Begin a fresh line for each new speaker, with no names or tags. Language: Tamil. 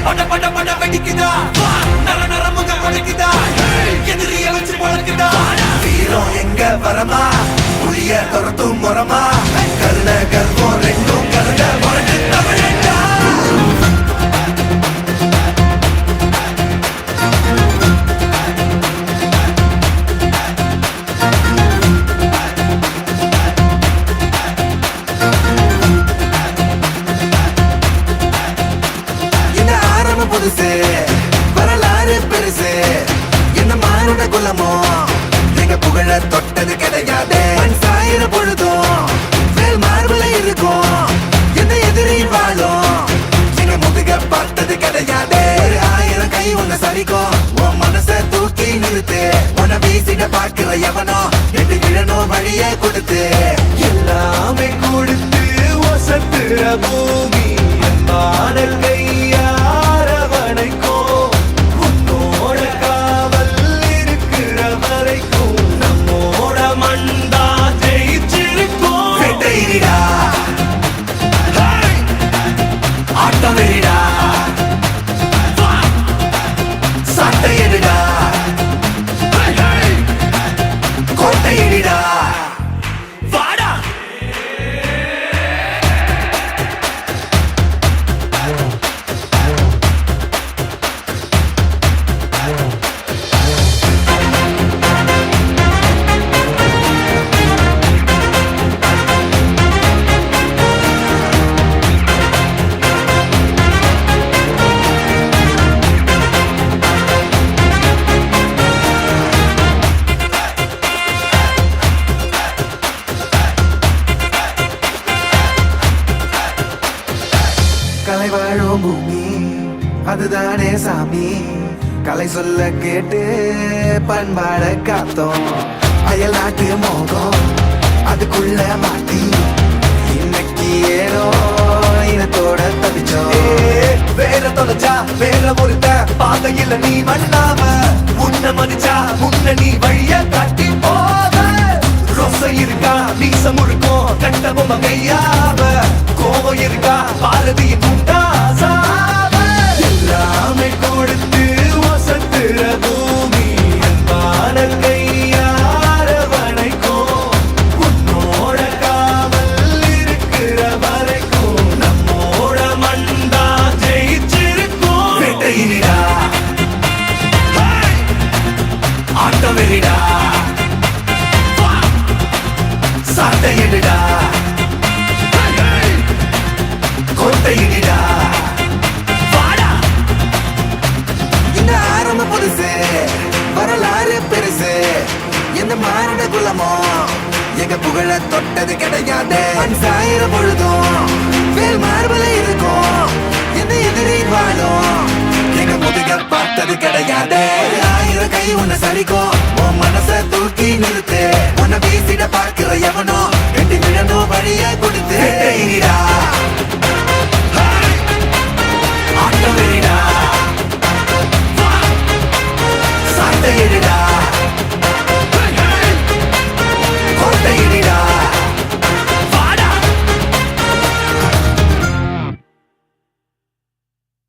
பட பட பட வெடிக்குதா நர நர முக வளைக்குதா எதிரிய வச்சு வளர்க்குதா வீரம் எங்க வரமா புளிய துரத்தும் முறமா கருண கர்வம் ரெண்டும் கருண முரட்டு தமிழண்டா புதுசு வரலாறு பெருசு என்ன மானுட குலமோ எங்க புகழ தொட்டது கிடையாது சாயிர பொழுதும் மேல் மார்புல இருக்கும் எந்த எதிரியும் வாழும் எங்க முதுக பார்த்தது கிடையாது 1000 கை உன்னை சரிக்கும் உன் மனச தூக்கி நிறுத்து உன்னை வீசிட பாக்குற எவனோ எட்டு கிழனோ வழியே கொடுத்து எல்லாமே கொடுத்து ஒசத்துற பூமி பாடல் கையா கலை வாழும் பூமி அதுதானே சாமி கலை சொல்ல கேட்டு பண்பாட காத்தோம் அயல் நாட்டு மோகம் அதுக்குள்ள மாட்டி இன்னைக்கு ஏனோ இனத்தோட தவிச்சோம் வேற தொலைச்சா வேற ஒருத்த பாதையில நீ மண்ணாம முன்ன மதிச்சா முன்ன நீ வழிய காட்டி போக ரொசை இருக்கா மீசம் முழுக்கும் கண்ட பொம்மை கையாவ கோபம் இருக்கா பாரதியின் முண்டாசாவ எல்லாமே கொடுத்து வசத்துற பூமி அன்பான கையார வணைக்கும் உன்னோட காவல் இருக்கிற வரைக்கும் நம்மோட மண்டா ஜெயிச்சிருக்கும் வெட்டையிடா ஆட்டம் வெறிடா சாட்டையிடா கோட்டையிடா வாடா இந்த ஆரம்ப புதுசு வரலாறு பெருசு எந்த மானுட குலமோ எங்க புகழ தொட்டது கிடையாது சாயிர பொழுதும் வேல் மார்பல இருக்கும் எந்த எதிரி வாழும் எங்க முதுக பார்த்தது கிடையாது 1000 கை உன்னை சரிக்கும் உன் மனச தூக்கி நிறுத்து உன்னை வீசிட பார்க்கிற எவனோ எட்டு விழனோ வழிய கொடுத்து